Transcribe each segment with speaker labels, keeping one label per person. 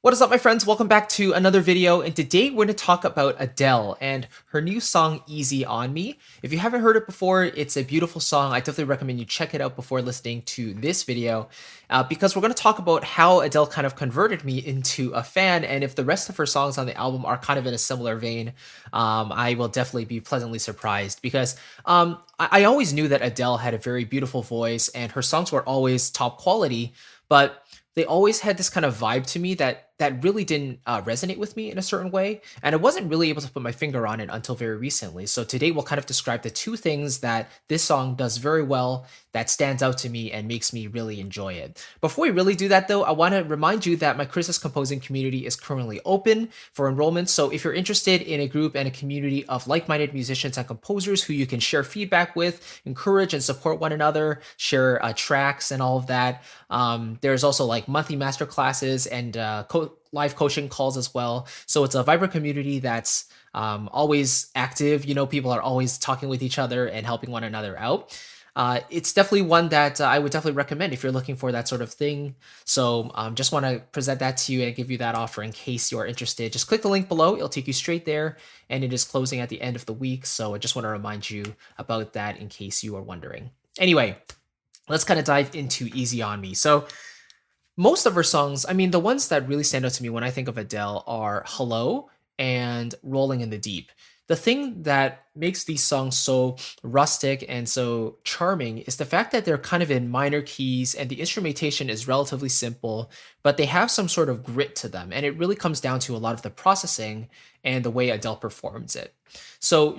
Speaker 1: What is up, my friends? Welcome back to another video, and today we're going to talk about Adele and her new song, Easy on Me. If you haven't heard it before, it's a beautiful song. I definitely recommend you check it out before listening to this video, because we're going to talk about how Adele kind of converted me into a fan, and if the rest of her songs on the album are kind of in a similar vein, I will definitely be pleasantly surprised, because I always knew that Adele had a very beautiful voice, and her songs were always top quality, but they always had this kind of vibe to me that really didn't resonate with me in a certain way, and I wasn't really able to put my finger on it until very recently. So today we'll kind of describe the two things that this song does very well, that stands out to me and makes me really enjoy it. Before we really do that though, I want to remind you that my Christmas composing community is currently open for enrollment. So if you're interested in a group and a community of like-minded musicians and composers who you can share feedback with, encourage and support one another, share tracks and all of that, there's also like monthly master classes and live coaching calls as well. So it's a vibrant community that's always active. You know, people are always talking with each other and helping one another out. It's definitely one that I would definitely recommend if you're looking for that sort of thing. So just want to present that to you and give you that offer in case you're interested. Just click the link below. It'll take you straight there, and it is closing at the end of the week. So I just want to remind you about that in case you are wondering. Anyway, let's kind of dive into Easy on Me. So most of her songs, I mean, the ones that really stand out to me when I think of Adele are Hello and Rolling in the Deep. The thing that makes these songs so rustic and so charming is the fact that they're kind of in minor keys and the instrumentation is relatively simple, but they have some sort of grit to them. And it really comes down to a lot of the processing and the way Adele performs it. So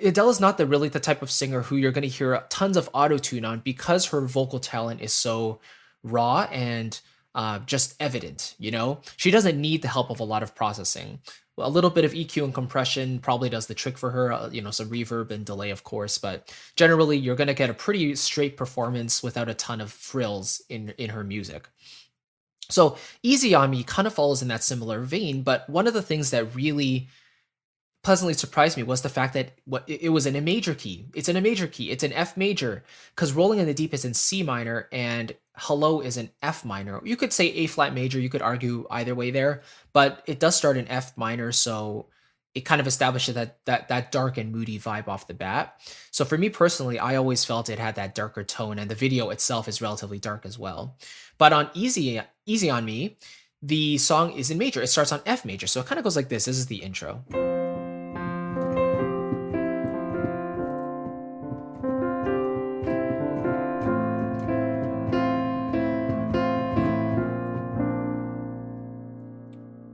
Speaker 1: Adele is not really the type of singer who you're going to hear tons of auto-tune on, because her vocal talent is so raw and just evident. You know, she doesn't need the help of a lot of processing. A little bit of EQ and compression probably does the trick for her, you know, some reverb and delay, of course, but generally you're going to get a pretty straight performance without a ton of frills in her music. So Easy on Me kind of falls in that similar vein, but one of the things that really pleasantly surprised me was the fact that it was in a major key. It's in a major key. It's an F major, because Rolling in the Deep is in C minor and Hello is in F minor. You could say A flat major. You could argue either way there, but it does start in F minor, so it kind of establishes that dark and moody vibe off the bat. So for me personally, I always felt it had that darker tone, and the video itself is relatively dark as well. But on Easy on Me, the song is in major. It starts on F major, so it kind of goes like this. This is the intro.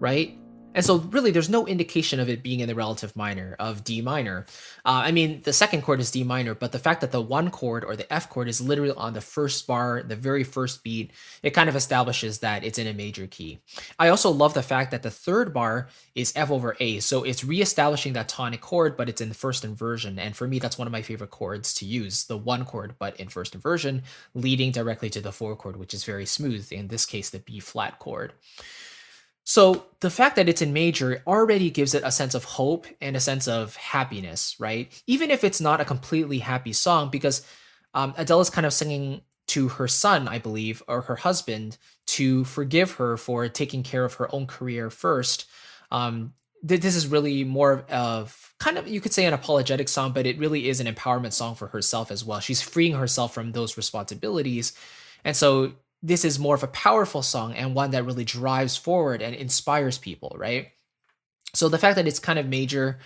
Speaker 1: Right? And so really there's no indication of it being in the relative minor of D minor. I mean, the second chord is D minor, but the fact that the one chord or the F chord is literally on the first bar, the very first beat, it kind of establishes that it's in a major key. I also love the fact that the third bar is F over A. So it's reestablishing that tonic chord, but it's in the first inversion. And for me, that's one of my favorite chords to use, the one chord, but in first inversion, leading directly to the four chord, which is very smooth. In this case, the B flat chord. So the fact that it's in major already gives it a sense of hope and a sense of happiness, right? Even if it's not a completely happy song, because Adele is kind of singing to her son, I believe, or her husband, to forgive her for taking care of her own career first. This is really more of kind of, you could say, an apologetic song, but it really is an empowerment song for herself as well. She's freeing herself from those responsibilities. And so this is more of a powerful song and one that really drives forward and inspires people, right? So the fact that it's kind of major,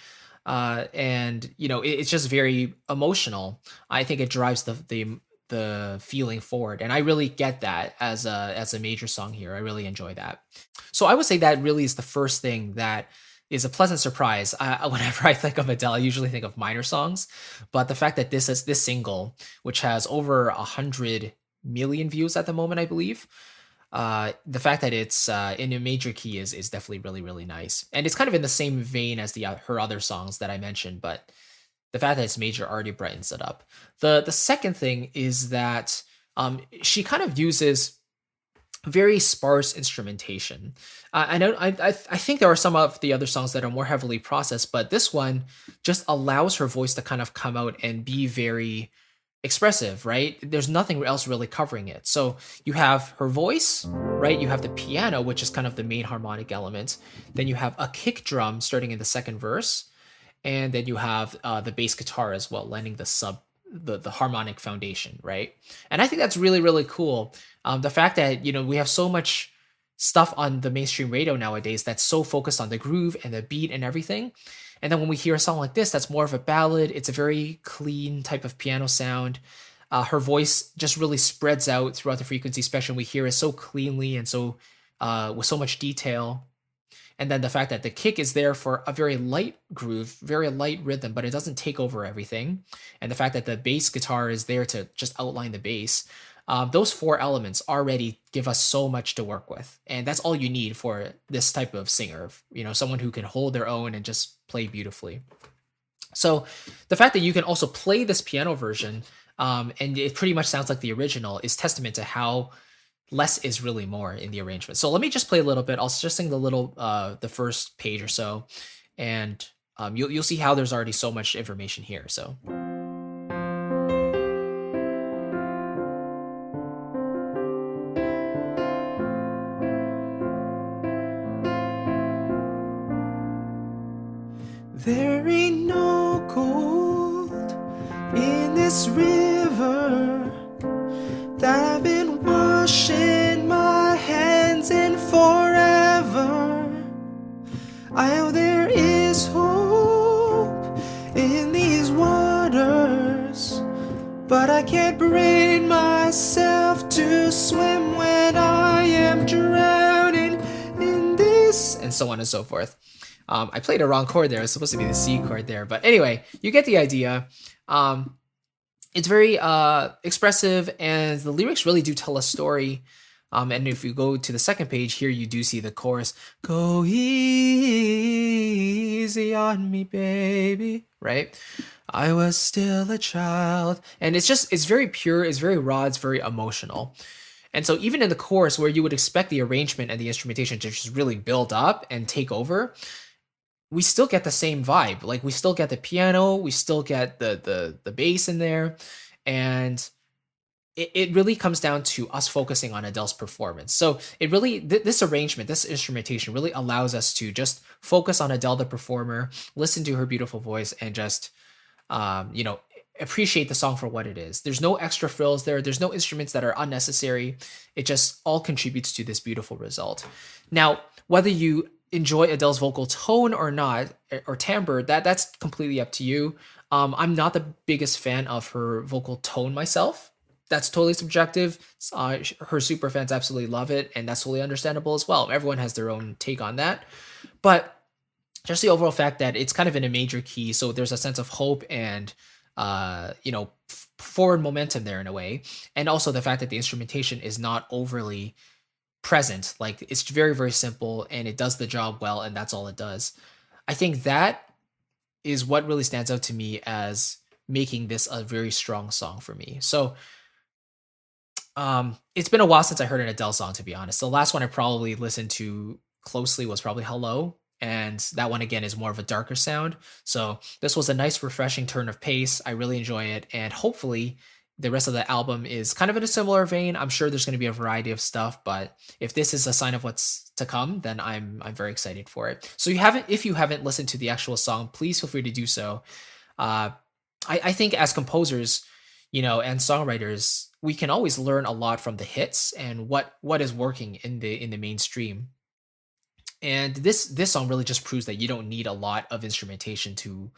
Speaker 1: and you know, it's just very emotional, I think it drives the feeling forward, and I really get that as a major song here. I really enjoy that. So I would say that really is the first thing that is a pleasant surprise. Whenever I think of Adele, I usually think of minor songs, but the fact that this single, which has over 100 million views at the moment, I believe. The fact that it's in a major key is definitely really, really nice. And it's kind of in the same vein as her other songs that I mentioned, but the fact that it's major already brightens it up. The second thing is that she kind of uses very sparse instrumentation. I think there are some of the other songs that are more heavily processed, but this one just allows her voice to kind of come out and be very expressive, right? There's nothing else really covering it. So you have her voice, right? You have the piano, which is kind of the main harmonic element. Then you have a kick drum starting in the second verse, and then you have the bass guitar as well, lending the harmonic foundation, right? And I think that's really really cool. The fact that we have so much stuff on the mainstream radio nowadays that's so focused on the groove and the beat and everything. And then when we hear a song like this, that's more of a ballad. It's a very clean type of piano sound. Her voice just really spreads out throughout the frequency spectrum. We hear it so cleanly and so with so much detail. And then the fact that the kick is there for a very light groove, very light rhythm, but it doesn't take over everything. And the fact that the bass guitar is there to just outline the bass. Those four elements already give us so much to work with. And that's all you need for this type of singer, someone who can hold their own and just play beautifully. So the fact that you can also play this piano version, and it pretty much sounds like the original, is testament to how less is really more in the arrangement. So let me just play a little bit. I'll just sing the first page or so, and you'll see how there's already so much information here. So. There ain't no gold in this river that I've been washing my hands in forever. I know there is hope in these waters, but I can't bring myself to swim when I am drowning in this, and so on and so forth. I played a wrong chord there. It's supposed to be the C chord there. But anyway, you get the idea. It's very expressive, and the lyrics really do tell a story. And if you go to the second page here, you do see the chorus, "Go easy on me, baby," right? I was still a child. And it's very pure, it's very raw, it's very emotional. And so even in the chorus, where you would expect the arrangement and the instrumentation to just really build up and take over, we still get the same vibe. Like, we still get the piano, we still get the bass in there, and it really comes down to us focusing on Adele's performance. So it really, this arrangement, this instrumentation really allows us to just focus on Adele the performer, listen to her beautiful voice, and just appreciate the song for what it is. There's no extra frills there. There's no instruments that are unnecessary. It just all contributes to this beautiful result. Now, whether you enjoy Adele's vocal tone or not, or timbre, that's completely up to you. I'm not the biggest fan of her vocal tone myself. That's totally subjective. Her super fans absolutely love it, and that's totally understandable as well. Everyone has their own take on that. But just the overall fact that it's kind of in a major key, so there's a sense of hope and forward momentum there in a way. And also the fact that the instrumentation is not overly present. Like, it's very very simple, and it does the job well, and that's all it does. I think that is what really stands out to me as making this a very strong song for me. So it's been a while since I heard an Adele song, to be honest. The last one I probably listened to closely was probably Hello, and that one again is more of a darker sound. So this was a nice refreshing turn of pace. I really enjoy it, and hopefully the rest of the album is kind of in a similar vein. I'm sure there's going to be a variety of stuff, but if this is a sign of what's to come, then I'm very excited for it. So if you haven't listened to the actual song, please feel free to do so. I think as composers, and songwriters, we can always learn a lot from the hits and what is working in the mainstream. And this song really just proves that you don't need a lot of instrumentation to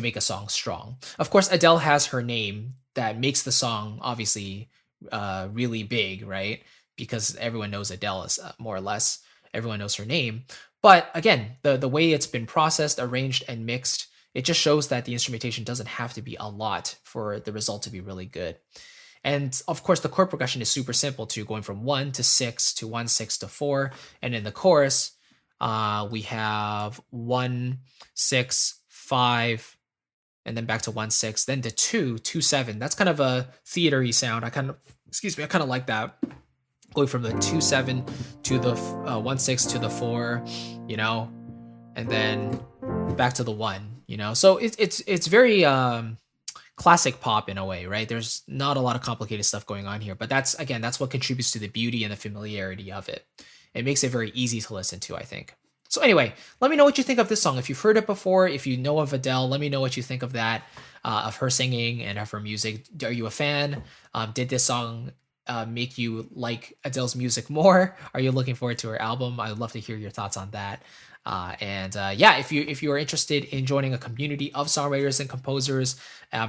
Speaker 1: make a song strong. Of course, Adele has her name that makes the song obviously really big, right? Because everyone knows Adele is more or less. Everyone knows her name. But again, the way it's been processed, arranged, and mixed, it just shows that the instrumentation doesn't have to be a lot for the result to be really good. And of course, the chord progression is super simple too, going from 1 to 6 to 1, 6 to 4. And in the chorus, we have 1, 6, 5, and then back to 1, 6, then to 2, 2, 7. That's kind of a theater-y sound. I kind of like that. Going from the 2, 7 to the 1, 6 to the 4, and then back to the 1, So it's very classic pop in a way, right? There's not a lot of complicated stuff going on here, but that's again, that's what contributes to the beauty and the familiarity of it. It makes it very easy to listen to, I think. So anyway, let me know what you think of this song. If you've heard it before, if you know of Adele, let me know what you think of that, of her singing and of her music. Are you a fan? Did this song make you like Adele's music more? Are you looking forward to her album? I would love to hear your thoughts on that. Yeah, if you are interested in joining a community of songwriters and composers,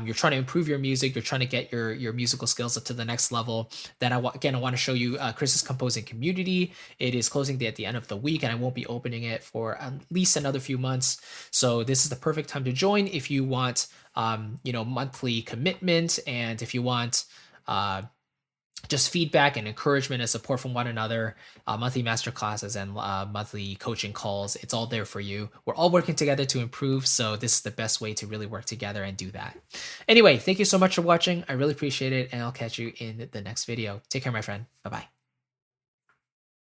Speaker 1: you're trying to improve your music, you're trying to get your musical skills up to the next level, then I want to show you Chris's composing community. It is closing day at the end of the week, and I won't be opening it for at least another few months. So this is the perfect time to join if you want, monthly commitment, and if you want just feedback and encouragement and support from one another, monthly master classes and monthly coaching calls. It's all there for you. We're all working together to improve, so this is the best way to really work together and do that. Anyway, thank you so much for watching. I really appreciate it, and I'll catch you in the next video. Take care, my friend. Bye-bye.